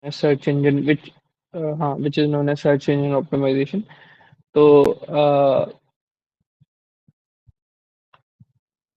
search engine, which which is known as search engine optimization. तो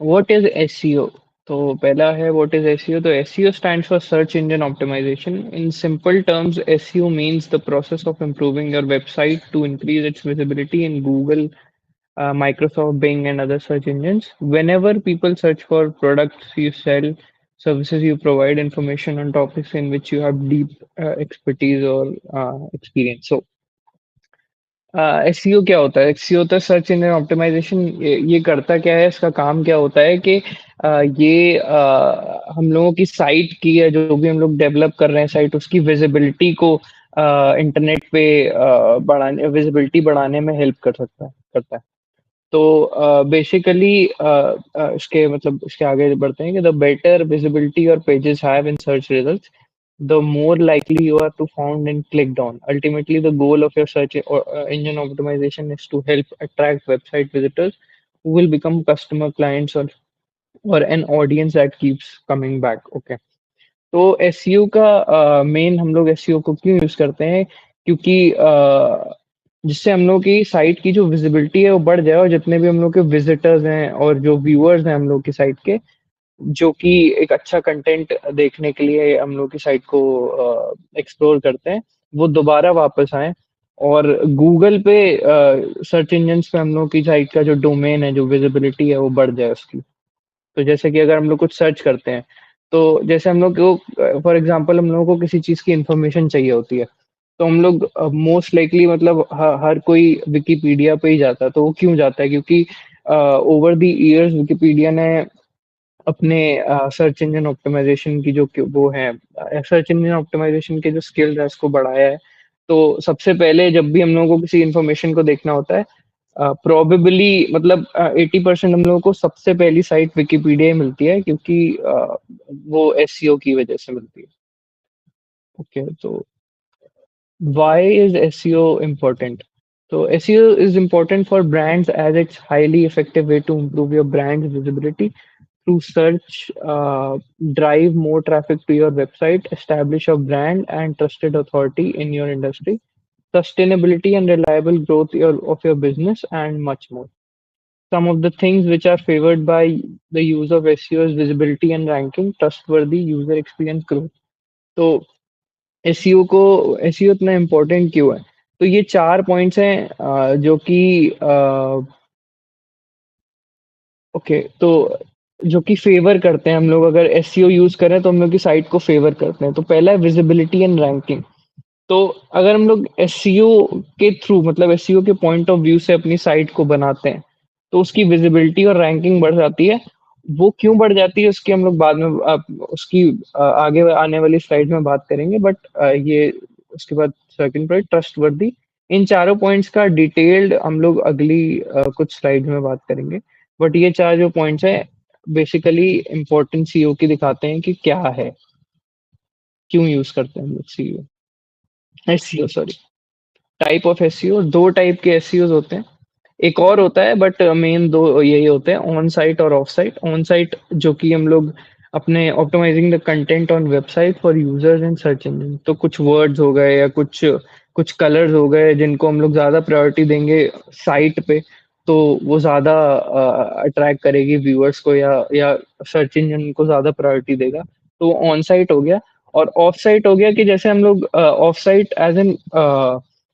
what is SEO? तो पहला है what is SEO? तो SEO stands for search engine optimization. In simple terms, SEO means the process of improving your website to increase its visibility in Google, Microsoft, Bing, and other search engines. Whenever people search for products you sell, services you provide, information on topics in which you have deep expertise or experience. So, SEO क्या होता है? SEO होता है search engine optimisation. ये करता क्या है? इसका काम क्या होता है कि हम लोगों की साइट की या जो भी हम लोग डेवलप कर रहे हैं साइट, उसकी विजिबिलिटी को इंटरनेट पे बढ़ाने विजिबिलिटी बढ़ाने में हेल्प करता है। तो बेसिकली इसके मतलब इसके आगे बढ़ते हैं कि the better visibility your pages have in search results, the more likely you are to found and clicked on. Ultimately, the goal of your search engine optimization is to help attract website visitors who will become customer clients or an audience that keeps coming back. Okay. तो SEO का main हम लोग SEO को क्यों use करते हैं? क्योंकि जिससे हम लोग की साइट की जो विजिबिलिटी है वो बढ़ जाए, और जितने भी हम लोग के विजिटर्स हैं और जो व्यूअर्स हैं हम लोग की साइट के, जो कि एक अच्छा कंटेंट देखने के लिए हम लोग की साइट को एक्सप्लोर करते हैं, वो दोबारा वापस आए। और गूगल पे सर्च इंजन्स पे हम लोग की साइट का जो डोमेन है, जो विजिबिलिटी है, वो बढ़ जाए उसकी। तो जैसे कि अगर हम लोग कुछ सर्च करते हैं, तो जैसे हम लोग को फॉर एग्जांपल हम लोगों को किसी चीज़ की इन्फॉर्मेशन चाहिए होती है, तो हम लोग मोस्ट लाइकली मतलब हर कोई विकिपीडिया पे ही जाता है। तो वो क्यों जाता है? क्योंकि ओवर द इयर्स विकिपीडिया ने अपने सर्च इंजन ऑप्टिमाइजेशन की जो वो है, सर्च इंजन ऑप्टिमाइजेशन के जो स्किल्स है उसको बढ़ाया है। तो सबसे पहले जब भी हम लोगों को किसी इन्फॉर्मेशन को देखना होता है, प्रोबेबली मतलब 80% हम लोगों को सबसे पहली साइट विकिपीडिया ही मिलती है, क्योंकि वो एसईओ की वजह से मिलती है। ओके, तो why is SEO important? So SEO is important for brands as it's highly effective way to improve your brand's visibility through search, drive more traffic to your website, establish a brand and trusted authority in your industry, sustainability and reliable growth of your business, and much more. Some of the things which are favored by the use of SEO is visibility and ranking, trustworthy user experience growth. तो SEO को SEO इतना important क्यों है? तो ये 4 points हैं जो कि ओके, तो जो कि फ़ेवर करते हैं हम लोग अगर एसईओ यूज़ करें तो हम लोग की साइट को फ़ेवर करते हैं। तो पहला है विज़िबिलिटी एंड रैंकिंग। तो अगर हम लोग एसईओ के थ्रू मतलब एसईओ के पॉइंट ऑफ व्यू से अपनी साइट को बनाते हैं, तो उसकी विज़िबिलिटी और रैंकिंग बढ़ जाती है। वो क्यों बढ़ जाती है उसकी हम लोग बाद में उसकी आगे आने वाली स्लाइड में बात करेंगे। बट ये उसके बाद सेकंड पॉइंट ट्रस्टवर्दी। इन चारों पॉइंट्स का डिटेल्ड हम लोग अगली कुछ स्लाइड में बात करेंगे। बट ये 4 जो पॉइंट्स हैं बेसिकली इम्पोर्टेंस सीईओ की दिखाते हैं कि क्या है, क्यों यूज़ करते हैं हम लोग CEO SEO sorry. Type of SEO, 2 type के एसईओज होते हैं। एक और होता है बट मेन 2 यही होते हैं, ऑन साइट और ऑफ साइट। ऑन साइट जो कि हम लोग अपने optimizing the content on website for users and search engine. तो कुछ वर्ड्स हो गए या कुछ कुछ कलर्स हो गए जिनको हम लोग ज़्यादा प्रायोरिटी देंगे साइट पे, तो वो ज़्यादा अट्रैक्ट करेगी व्यूअर्स को, या सर्च इंजन को ज़्यादा प्रायोरिटी देगा। तो ऑन साइट हो गया। और ऑफ साइट हो गया कि जैसे हम लोग ऑफ साइट एज एन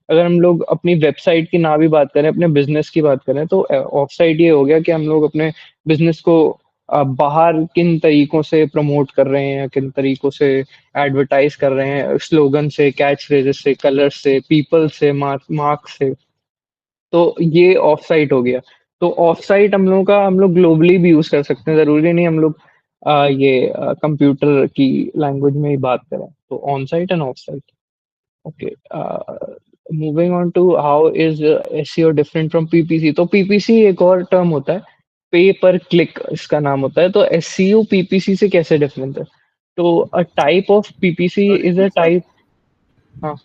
अगर हम लोग अपनी वेबसाइट की ना भी बात करें, अपने बिजनेस की बात करें, तो ऑफ साइट ये हो गया कि हम लोग अपने बिजनेस को बाहर किन तरीकों से प्रमोट कर रहे हैं, किन तरीकों से एडवर्टाइज कर रहे हैं, स्लोगन से, कैच फ्रेजेस से, कलर से, पीपल से, मार्क से। तो ये ऑफ साइट हो गया। तो ऑफ साइट हम लोग ग्लोबली भी यूज कर सकते हैं, जरूरी नहीं हम लोग ये कंप्यूटर की लैंग्वेज में ही बात करें। तो on site and off site. Okay, moving on to how is SEO different from PPC. तो पीपीसी एक और टर्म होता है, पे पर क्लिक इसका नाम होता है। तो एसईओ पीपीसी से कैसे डिफरेंट है? तो अ type of PPC sorry is a sorry, type. हाँ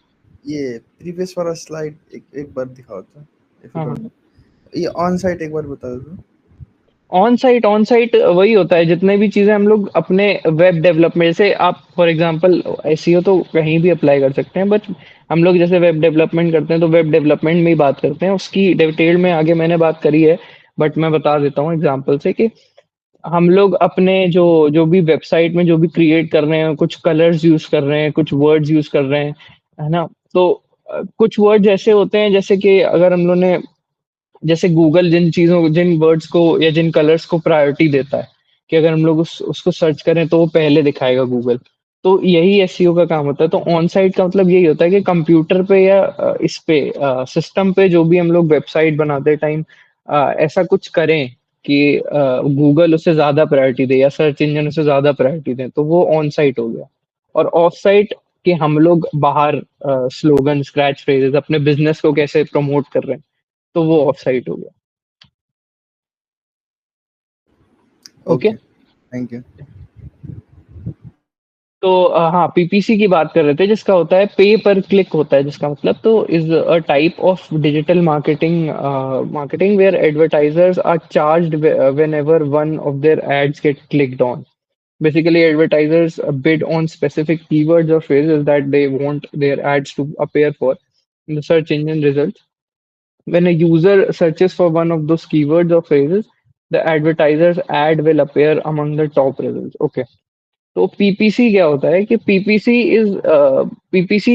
ये प्रीवियस वाला स्लाइड एक एक बार दिखाओ तो, इफ यू हाँ हाँ। डोंट। ये ऑन साइट एक बार बता दो। ऑन साइट वही होता है, जितने भी चीजें हम लोग अपने वेब डेवलपमेंट, जैसे आप फॉर एग्जांपल एसईओ तो कहीं भी अप्लाई कर सकते हैं, बट हम लोग जैसे वेब डेवलपमेंट करते हैं तो वेब डेवलपमेंट में ही बात करते हैं, उसकी डिटेल में आगे मैंने बात करी है, बट मैं बता देता हूँ एग्जांपल से कि हम लोग अपने जो जो भी वेबसाइट में जो भी क्रिएट कर रहे हैं, कुछ कलर्स यूज कर रहे हैं, कुछ वर्ड्स यूज कर रहे हैं, है ना? तो कुछ वर्ड्स ऐसे होते हैं जैसे कि अगर हम लोग ने, जैसे गूगल जिन वर्ड्स को या जिन कलर्स को प्रायोरिटी देता है कि अगर हम लोग उसको सर्च करें तो वो पहले दिखाएगा गूगल। तो यही एसईओ का काम होता है। तो ऑन साइट का मतलब यही होता है कि कंप्यूटर पे या इस पे सिस्टम पे जो भी हम लोग वेबसाइट बनाते टाइम ऐसा कुछ करें कि गूगल उसे ज्यादा प्रायोरिटी दे या सर्च इंजन उसे ज्यादा प्रायोरिटी दे, तो वो ऑन साइट हो गया। और ऑफ साइट कि हम लोग बाहर स्लोगन स्क्रैच फ्रेजेस अपने बिजनेस को कैसे प्रमोट कर रहे हैं, तो वो ऑफ साइट हो गया। ओके। Okay, thank you. तो हाँ, पीपीसी की बात कर रहे थे, जिसका होता है पे पर क्लिक होता है, जिसका मतलब तो is a type of digital marketing where advertisers are charged whenever one of their ads get clicked on. Basically, advertisers bid on specific keywords or phrases that they want their ads to appear for in the search engine results. When a user searches for one of those keywords or phrases, the advertiser's ad will appear among the top results. Okay. तो PPC क्या होता है कि PPC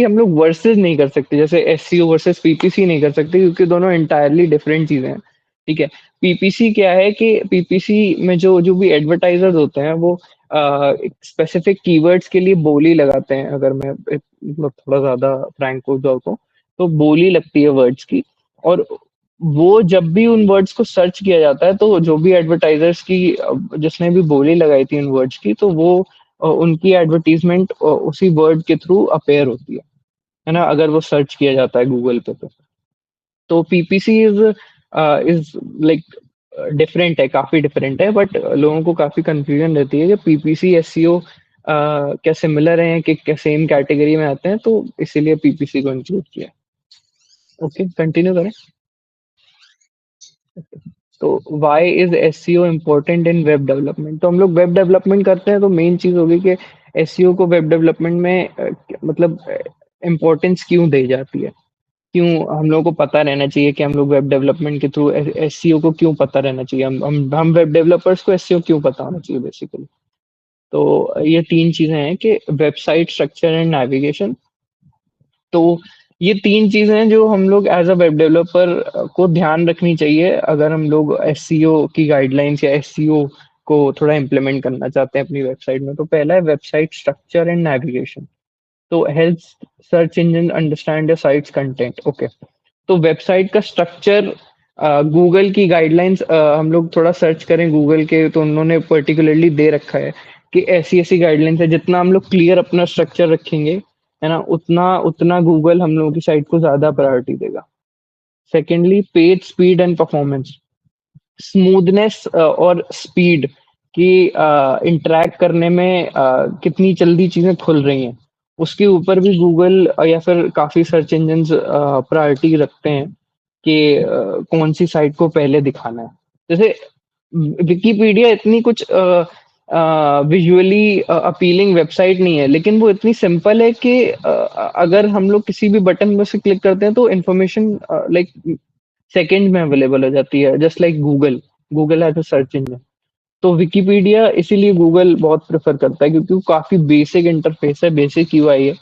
हम लोग versus नहीं कर सकते, जैसे एससीओ वर्सेस पीपीसी नहीं कर सकते, क्योंकि दोनों इंटायरली डिफरेंट चीजें हैं। ठीक है। पीपीसी क्या है कि पीपीसी में जो जो भी एडवर्टाइजर्स होते हैं वो स्पेसिफिक कीवर्ड्स के लिए बोली लगाते हैं। अगर मैं मतलब थोड़ा ज्यादा फ्रैंक हो जाऊँ तो बोली लगती है वर्ड्स की। और वो जब भी उन वर्ड्स को सर्च किया जाता है तो जो भी एडवर्टाइजर्स की जिसने भी बोली लगाई थी उन वर्ड्स की, तो वो उनकी एडवर्टीजमेंट उसी वर्ड के थ्रू अपेयर होती है ना, अगर वो सर्च किया जाता है गूगल पे तो पीपीसी इज लाइक डिफरेंट है, काफी डिफरेंट है, बट लोगों को काफी कंफ्यूजन रहती है कि पीपीसी एसईओ क्या सिमिलर हैं कि क्या सेम कैटेगरी में आते हैं, तो इसीलिए पीपीसी को इंक्लूड किया। ओके, कंटिन्यू करें। तो why is SEO important in web development? तो हम लोग वेब डेवलपमेंट करते हैं तो मेन चीज होगी कि एसईओ को वेब डेवलपमेंट में मतलब इम्पोर्टेंस क्यों दी जाती है, क्यों हम लोगों को पता रहना चाहिए कि हम लोग वेब डेवलपमेंट के थ्रू एसईओ को क्यों पता रहना चाहिए, हम वेब डेवलपर्स को एसईओ क्यों पता होना चाहिए बेसिकली। तो ये तीन चीजें हैं कि वेबसाइट स्ट्रक्चर एंड नेविगेशन। तो ये तीन चीजें हैं जो हम लोग एज अ वेब डेवलपर को ध्यान रखनी चाहिए अगर हम लोग एससीओ की गाइडलाइंस या एससीओ को थोड़ा इम्प्लीमेंट करना चाहते हैं अपनी वेबसाइट में। तो पहला है वेबसाइट स्ट्रक्चर एंड नेविगेशन। तो helps search engine understand your sites content. Okay. तो वेबसाइट का स्ट्रक्चर गूगल की गाइडलाइंस हम लोग थोड़ा सर्च करें गूगल के तो उन्होंने पर्टिकुलरली दे रखा है कि ऐसी ऐसी गाइडलाइंस है, जितना हम लोग क्लियर अपना स्ट्रक्चर रखेंगे, है ना, उतना उतना गूगल हम लोगों की साइट को ज्यादा प्रायोरिटी देगा। Secondly, page speed and performance. Smoothness और स्पीड की इंटरैक्ट करने में कितनी जल्दी चीजें खुल रही हैं, उसके ऊपर भी गूगल या फिर काफी सर्च इंजन प्रायोरिटी रखते हैं कि कौन सी साइट को पहले दिखाना है। जैसे विकिपीडिया इतनी कुछ विजुअली अपीलिंग वेबसाइट नहीं है, लेकिन वो इतनी सिंपल है कि अगर हम लोग किसी भी बटन में से क्लिक करते हैं तो इन्फॉर्मेशन लाइक सेकंड में अवेलेबल हो जाती है, just like Google has a search engine. तो विकिपीडिया इसीलिए गूगल बहुत प्रेफर करता है क्योंकि वो काफी बेसिक इंटरफेस है, बेसिक यूआई है,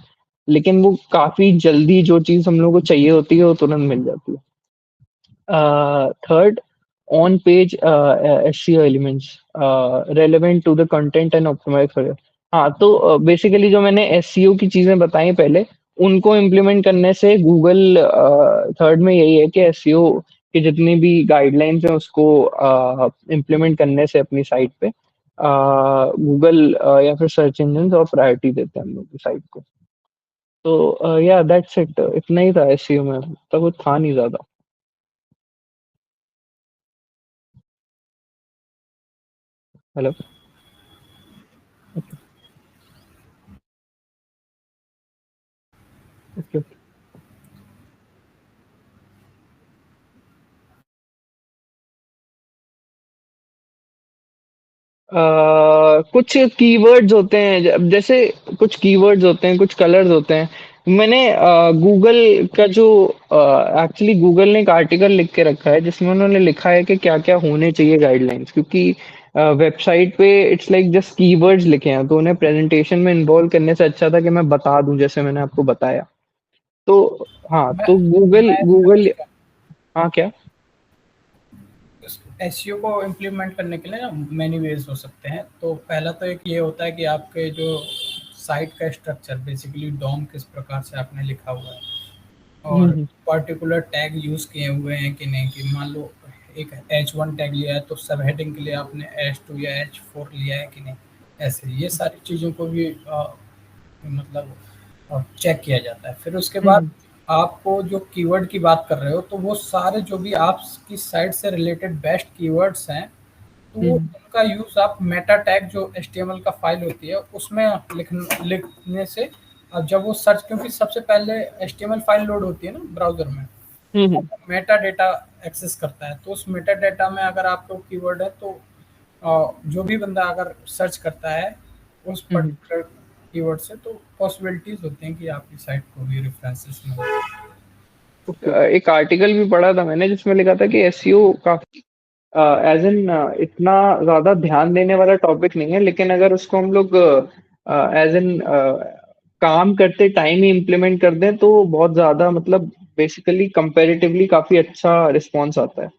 लेकिन वो काफी जल्दी जो चीज हम लोग को चाहिए होती है वो तुरंत मिल जाती है। Third, on page SEO elements relevant to the content and optimize for it. हाँ, तो बेसिकली जो मैंने एसईओ की चीजें बताई पहले, उनको इम्प्लीमेंट करने से गूगल थर्ड में यही है कि एसईओ की जितनी भी गाइडलाइंस हैं उसको इम्प्लीमेंट करने से अपनी साइट पे गूगल या फिर सर्च इंजन और प्रायोरिटी देते हैं हम लोग की साइट को। तो या दैट्स इट, इतना ही था एसईओ में, तो कुछ था नहीं ज्यादा। हेलो। ओके। कुछ कीवर्ड्स होते हैं जैसे कुछ कीवर्ड्स होते हैं, कुछ कलर्स होते हैं। मैंने गूगल का जो एक्चुअली गूगल ने एक आर्टिकल लिख के रखा है जिसमें उन्होंने लिखा है कि क्या-क्या होने चाहिए गाइडलाइंस, क्योंकि वेबसाइट पे इट्स लाइक जस्ट कीवर्ड्स लिखे हैं, तो उन्हें प्रेजेंटेशन में इन्वॉल्व करने से अच्छा था कि मैं बता दूं जैसे मैंने आपको बताया। तो हाँ, मैं तो गूगल मैं गूगल हाँ क्या? एसईओ को इम्प्लीमेंट करने के लिए ना मैनी वेज हो सकते हैं। तो पहला तो एक ये होता है कि आपके जो साइट का स्ट्रक्चर, बेसिकली डॉम किस प्रकार से आपने लिखा हुआ है, हम्म और हम्म पर्टिकुलर टैग यूज़ किए हुए हैं कि नहीं। कि मान लो एक H1 टैग लिया है तो सब हेडिंग के लिए आपने H2 या H4 लिया है कि नहीं। ऐसे ये सारी चीज़ों को भी मतलब चेक किया जाता है। फिर उसके बाद हम्म आपको जो कीवर्ड की बात कर रहे हो, तो वो सारे जो भी आपकी साइट से रिलेटेड बेस्ट कीवर्ड्स हैं, तो वो हम्म उनका यूज़ आप मेटा टैग जो एचटीएमएल का फाइल होती है उसमें लिखने से, अब जब वो सर्च, क्योंकि सबसे पहले एचटीएमएल फाइल लोड होती है ना ब्राउज़र में, हम्म मेटा डेटा एक्सेस करता है। तो उस मेटा डेटा में अगर आपको कीवर्ड है तो जो भी बंदा अगर सर्च करता है उस हम्म पर्टिकुलर कीवर्ड से, तो पॉसिबिलिटीज होती हैं कि आपकी साइट को भी रेफरेंसेस मिले। एक आर्टिकल भी पढ़ा था मैंने जिसमें लिखा था कि एसईओ काफी एज इन इतना ज्यादा ध्यान देने वाला टॉपिक नहीं है, लेकिन अगर उसको हम लोग एज इन काम करते टाइम ही इम्प्लीमेंट कर दें तो बहुत ज्यादा मतलब बेसिकली कंपैरेटिवली काफी अच्छा रिस्पॉन्स आता है।